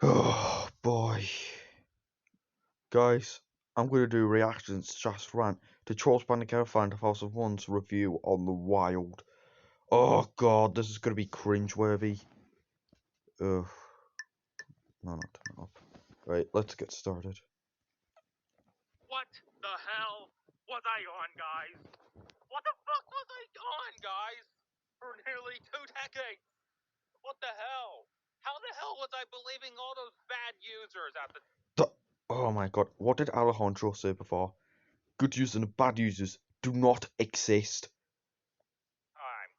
Oh boy. Guys, I'm going to do reactions just Rant to TrollsbandtogetherFan2001's review on The Wild. Oh god, this is going to be cringeworthy. Ugh. No, not turn it up. Right, let's get started. What the hell was I on, guys? What the fuck was I on, guys? For nearly 2 decades. What the hell? How the hell was I believing all those bad users at the... Oh my god, what did Alejandro say before? Good users and bad users do not exist. time?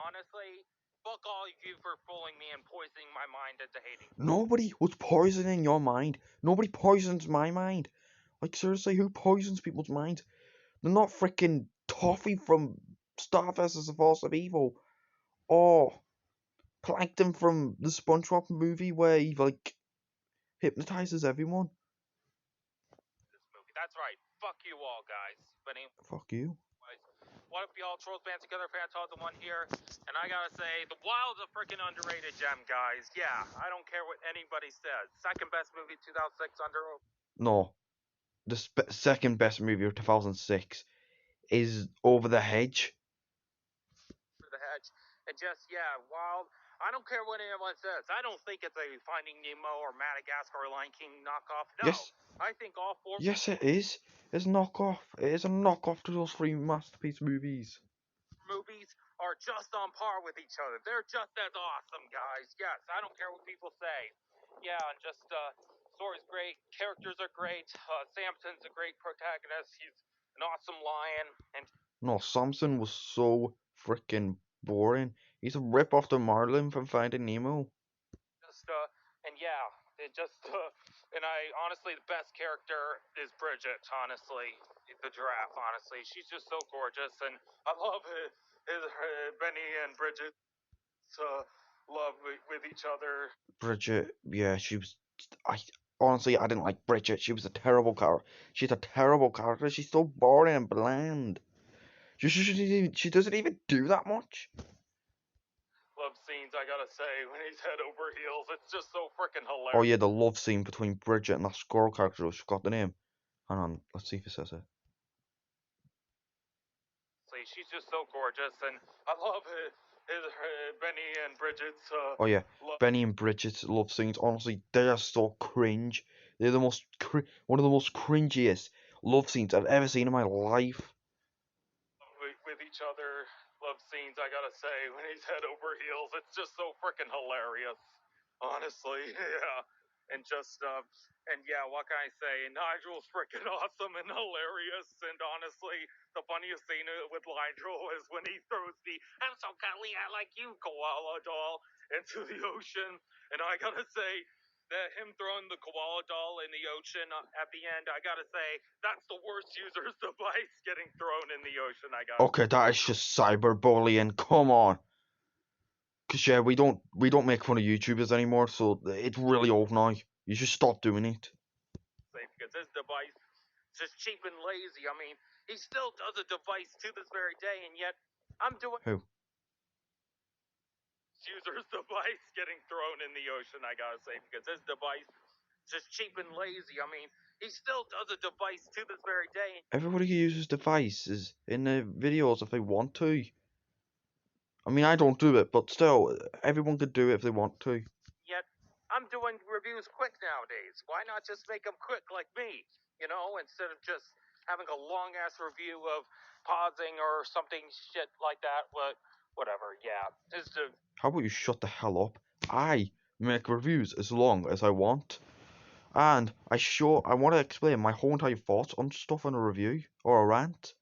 Honestly, fuck all of you for fooling me and poisoning my mind into hating. Nobody was poisoning your mind. Nobody poisons my mind. Like, seriously, who poisons people's minds? They're not freaking Toffee from Starfest as the Force of Evil. Or Plankton from the SpongeBob movie where he, like, hypnotizes everyone. This movie. That's right. Fuck you all, guys. But anyway, Fuck you. what up, y'all? Trolls Band Together Fan2001 here. And I gotta say, The Wild's a freaking underrated gem, guys. Yeah, I don't care what anybody says. Second best movie 2006 under... No. The second best movie of 2006 is Over the Hedge. The hedge. And just, yeah, Wild. I don't care what anyone says. I don't think it's a Finding Nemo or Madagascar or Lion King knockoff. No. Yes. I think all four Yes, it is. It's a knockoff. It is a knockoff to those three masterpiece movies. movies are just on par with each other. They're just as awesome, guys. Yes, I don't care what people say. Yeah, and just, story's great. Characters are great. Samson's a great protagonist. He's an awesome lion. And No, Samson was so freaking boring. He's a rip off the Marlin from Finding Nemo. just and yeah, it just and I honestly the best character is Bridget. Honestly, the giraffe. Honestly, she's just so gorgeous, and I love it. Benny and Bridget love with each other. Bridget, yeah, she was. I honestly, I didn't like Bridget. She was a terrible character. She's a terrible character. She's so boring and bland. She doesn't even do that much. Love scenes, I gotta say, when he's head over heels, it's just so freaking Oh hilarious. yeah, the love scene between Bridget and that squirrel character. I forgot the name. Hang on, let's see if it says it. She's just so gorgeous, and I love it. Benny and Bridget's Oh yeah, love. Benny and Bridget's love scenes. Honestly, they are so cringe. They're the most one of the most cringiest love scenes I've ever seen in my life. With each other. Love scenes, I gotta say, when he's head over heels, it's just so freaking hilarious. Honestly, yeah. And just, and yeah, what can I say? Nigel's freaking awesome and hilarious. And honestly, the funniest scene with Nigel is when he throws the "I'm so cuddly, I like you" koala doll into the ocean. And I gotta say, that him throwing the koala doll in the ocean at the end, I gotta say, that's the worst user's device getting thrown in the ocean, I gotta Okay, that is just cyberbullying. Come on. Cause yeah, we don't make fun of YouTubers anymore, so it's really old now. You should stop doing it. say, because his device is just cheap and lazy. I mean, he still does a device to this very day, and yet I'm doing Who? user's device getting thrown in the ocean, I gotta say, because his device is just cheap and lazy. I mean, he still does a device to this very day. Everybody who uses devices in their videos if they want to. I mean, I don't do it, but still, everyone could do it if they want to. Yet I'm doing reviews quick nowadays. Why not just make them quick like me? You know, instead of just having a long ass review of pausing or something shit like that. Whatever. Yeah, just to How about you shut the hell up? I make reviews as long as I want. And I want to explain my whole entire thoughts on stuff in a review or a rant.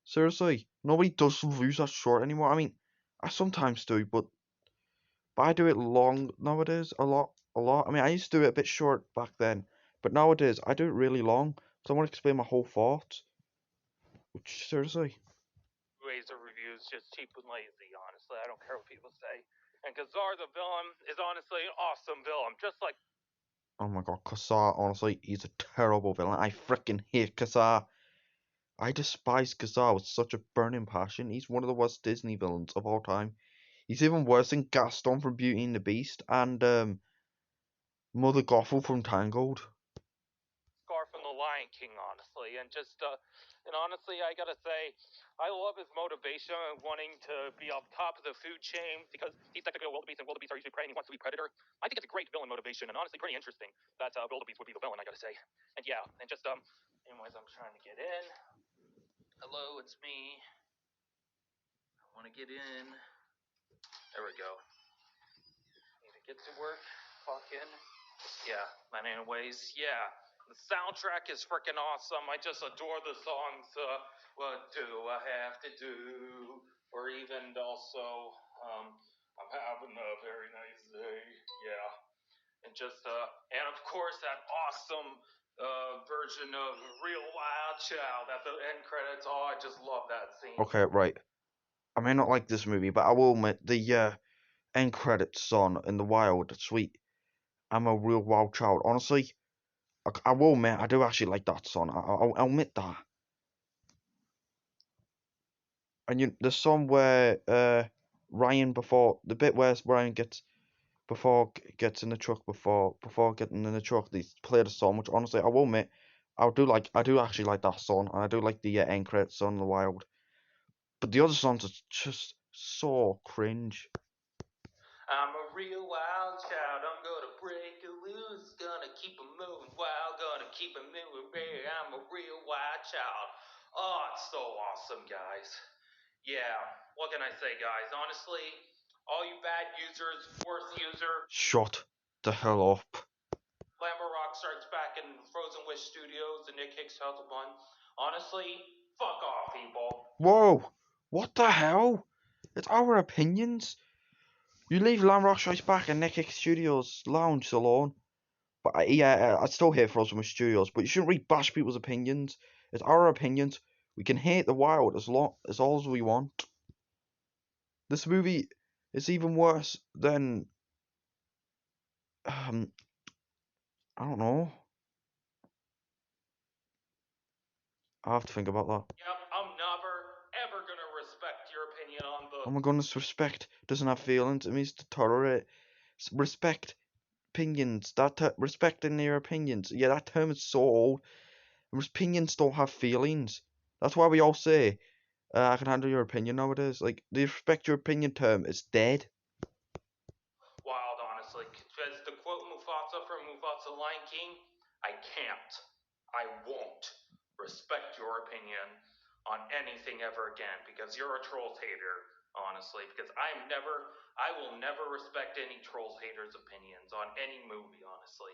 Seriously, nobody does reviews that short anymore. I mean, I sometimes do, but I do it long nowadays, a lot. I mean, I used to do it a bit short back then, but nowadays I do it really long because I want to explain my whole thoughts. Which, seriously. ways of reviews just cheap and lazy, honestly. I don't care what people say. And Kazar the villain is honestly an awesome villain, just like Oh my god, Kassar, honestly, he's a terrible villain. I freaking hate Kassar. I despise Kassar with such a burning passion. He's one of the worst Disney villains of all time. He's even worse than Gaston from Beauty and the Beast and Mother Gothel from Tangled. Scar from The Lion King, honestly, and honestly, I gotta say, I love his motivation of wanting to be on top of the food chain because he's technically a wildebeest, and wildebeest are usually prey, and he wants to be predator. I think it's a great villain motivation, and honestly, pretty interesting that wildebeest would be the villain. I gotta say, and yeah, and anyways, I'm trying to get in. Hello, it's me. I want to get in. There we go. Need to get to work. Clock in. Yeah, but anyways, yeah. The soundtrack is freaking awesome. I just adore the songs. What do I have to do? Or even also, I'm having a very nice day. Yeah. And of course, that awesome version of Real Wild Child at the end credits. Oh, I just love that scene. Okay, right. I may not like this movie, but I will admit the end credits song in the wild, sweet. I'm a real wild child. Honestly, I will admit I do actually like that song. I'll admit that. And the song where Ryan before the bit where Ryan gets in the truck before getting in the truck, they play the song. Which honestly, I will admit, I do actually like that song, and I do like the end credits song in the wild. But the other songs are just so cringe. I'm a real wild child. I'm gonna break it loose. Gonna keep it moving wild. Gonna keep it moving rare. I'm a real wild child. Oh, it's so awesome, guys. Yeah, what can I say, guys? Honestly, all you bad users, worst user, Shut the hell up. Glamour Rock starts back in Frozen Wish Studios and Nick Hicks House of One. Honestly, fuck off, people. Whoa! What the hell? It's our opinions. You leave Lamrock Strikes Back and Nick Studios lounge alone. But yeah, I still hate Frozen with Studios, but you shouldn't really bash people's opinions. It's our opinions. We can hate the wild as long as all as we want. This movie is even worse than I don't know. I have to think about that. Yep, I'm never, ever gonna respect your opinion on the. Oh my goodness, respect doesn't have feelings. It means to tolerate. Respect opinions. Respecting their opinions. Yeah, that term is so old. Opinions don't have feelings. That's why we all say, I can handle your opinion nowadays. Like, the respect your opinion term is dead. Wild, honestly. Because to quote Mufasa from Mufasa Lion King, I can't, I won't respect your opinion on anything ever again because you're a Trolls hater, honestly. Because I will never respect any Trolls haters' opinions on any movie, honestly.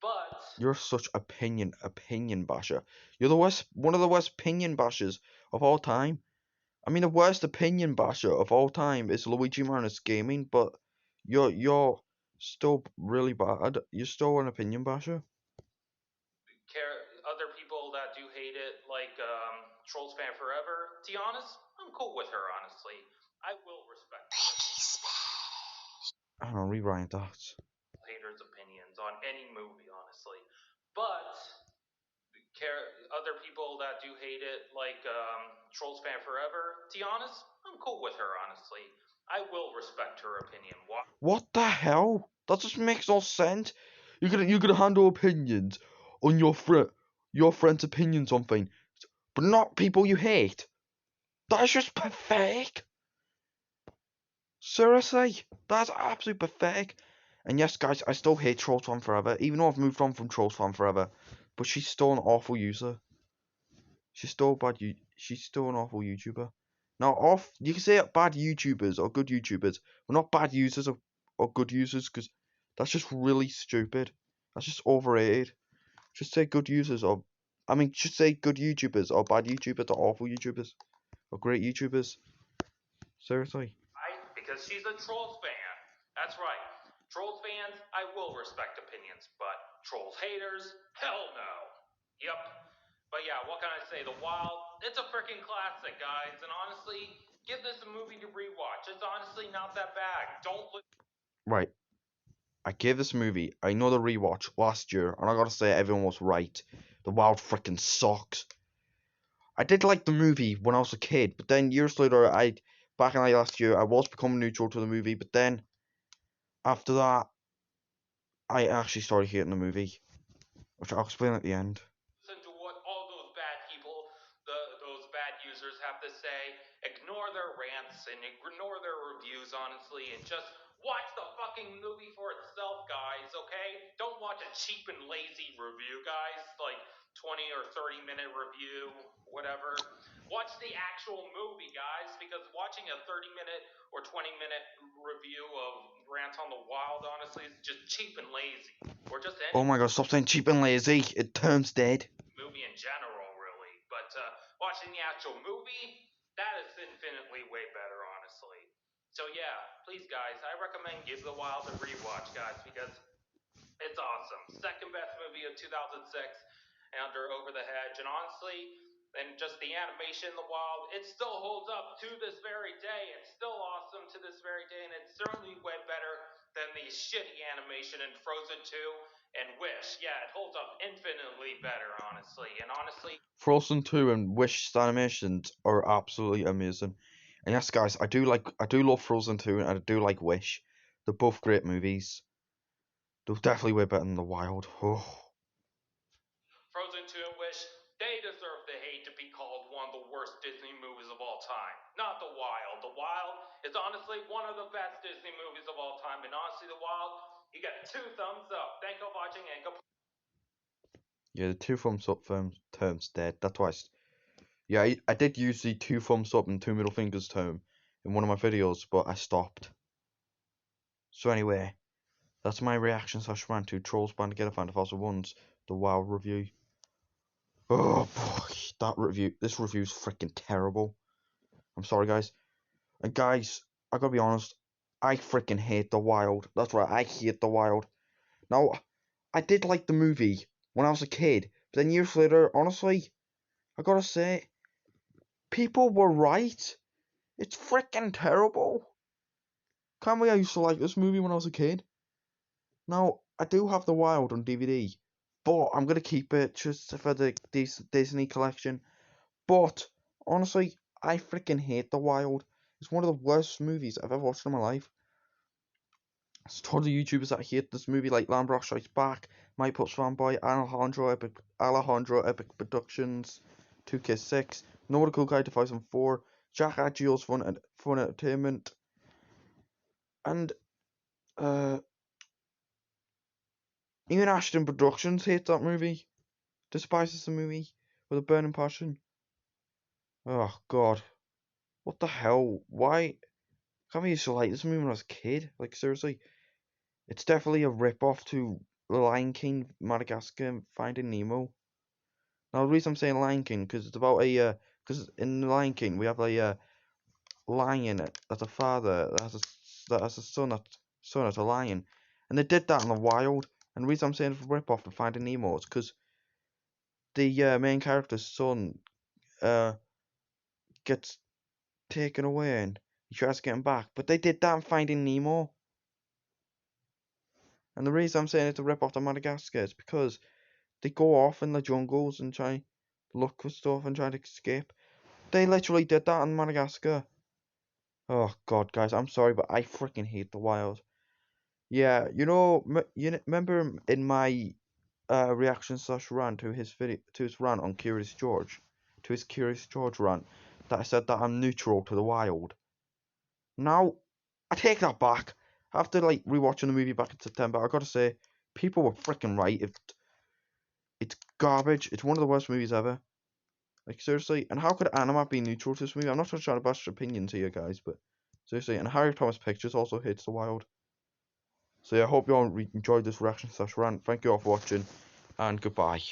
But You're such opinion basher. You're one of the worst opinion bashers of all time. I mean, the worst opinion basher of all time is Luigi Manus Gaming, but you're still really bad. You're still an opinion basher. other people that do hate it, like Trolls Fan Forever, to be honest, I'm cool with her, honestly. I will respect her I don't know, rewrite that. haters' opinions on any movie, honestly. But other people that do hate it, like Trolls Fan Forever, to be honest, I'm cool with her, honestly. I will respect her opinion. Why? What the hell? That just makes no sense. You could handle opinions on your friend's opinions on things, but not people you hate. That's just pathetic. Seriously, that's absolutely pathetic. And yes, guys, I still hate Trolls Fan Forever, even though I've moved on from Trolls Fan Forever. But she's still an awful user. She's still bad. She's still an awful YouTuber. Now, you can say bad YouTubers or good YouTubers, but not bad users or good users, because that's just really stupid. That's just overrated. Just say good users just say good YouTubers or bad YouTubers or awful YouTubers or great YouTubers. Seriously. Right? Because she's a Trolls fan. That's right. Trolls fans, I will respect opinions, but Trolls haters, hell no. Yep. But yeah, what can I say? The Wild, it's a freaking classic, guys. And honestly, give this a movie to rewatch. It's honestly not that bad. Don't look. Right. I gave this movie another rewatch last year, and I gotta say everyone was right. The Wild freaking sucks. I did like the movie when I was a kid, but then years later, back in last year, I was becoming neutral to the movie, but then after that, I actually started hating the movie, which I'll explain at the end. Listen to what all those bad people, those bad users have to say. Ignore their rants and ignore their reviews, honestly, and just watch the fucking movie for itself, guys, okay? Don't watch a cheap and lazy review, guys, like 20 or 30-minute review, whatever. Watch the actual movie, guys, because watching a 30-minute or 20-minute review of Rant on the Wild, honestly, is just cheap and lazy. Or just any Oh my god, stop saying cheap and lazy. It terms dead. movie in general, really. But watching the actual movie, that is infinitely way better, honestly. So yeah, please, guys, I recommend Give the Wild a rewatch, guys, because it's awesome. Second best movie of 2006 under Over the Hedge, and honestly, and just the animation in the wild, it still holds up to this very day. It's still awesome to this very day, and it's certainly way better than the shitty animation in Frozen 2 and Wish. Yeah, it holds up infinitely better, honestly. And honestly, Frozen 2 and Wish animations are absolutely amazing. And yes, guys, I do love Frozen 2 and I do like Wish. They're both great movies. They're definitely way better than The Wild. Oh. Frozen 2 and Wish, they deserve the hate to be called one of the worst Disney movies of all time. Not The Wild. The Wild is honestly one of the best Disney movies of all time. And honestly, The Wild, you get 2 thumbs up. Thank you for watching and go. Yeah, the 2 thumbs up term's dead. That's why yeah, I did use the 2 thumbs up and 2 middle fingers term in one of my videos, but I stopped. So anyway, that's my reaction / rant to TrollsbandtogetherFan2001's The Wild review. Oh boy, this review's freaking terrible. I'm sorry, guys. And guys, I gotta be honest, I freaking hate The Wild. That's right, I hate The Wild. Now, I did like the movie when I was a kid, but then years later, honestly, I gotta say, people were right. It's freaking terrible. Can't believe I used to like this movie when I was a kid. Now, I do have The Wild on DVD, but I'm gonna keep it just for the Disney collection. But honestly, I freaking hate The Wild. It's one of the worst movies I've ever watched in my life. There's tons of YouTubers that hate this movie, like Lambrock Strikes Back, My Pups Fanboy, Alejandro Epic Productions, 2K6, Noah the Cool Guy 2004, Jack Agio's Fun Entertainment, and even Ashton Productions hates that movie, despises the movie with a burning passion. Oh god, what the hell? Why can't we used to like this movie when I was a kid? Like seriously, it's definitely a rip-off to The Lion King, Madagascar, and Finding Nemo. Now the reason I'm saying Lion King because it's about because in The Lion King we have a lion that's a father that has a son that's a lion, and they did that in the wild. And the reason I'm saying it's a rip-off to Finding Nemo is because the main character's son gets taken away and he tries to get him back, but they did that in Finding Nemo. And the reason I'm saying it's a rip-off to Madagascar is because they go off in the jungles and try look for stuff and try to escape. They literally did that in Madagascar. Oh god, guys, I'm sorry, but I freaking hate the wild. Yeah, you remember in my reaction / rant to his rant on Curious George, to his Curious George rant, that I said that I'm neutral to the wild. Now, I take that back. After like rewatching the movie back in September, I gotta say, people were freaking right. It's garbage. It's one of the worst movies ever. Like seriously, and how could Animat be neutral to this movie? I'm not trying to bash opinions here, guys, but seriously, and Harry Thomas Pictures also hates the wild. So yeah, I hope you all enjoyed this reaction / rant. Thank you all for watching, and goodbye.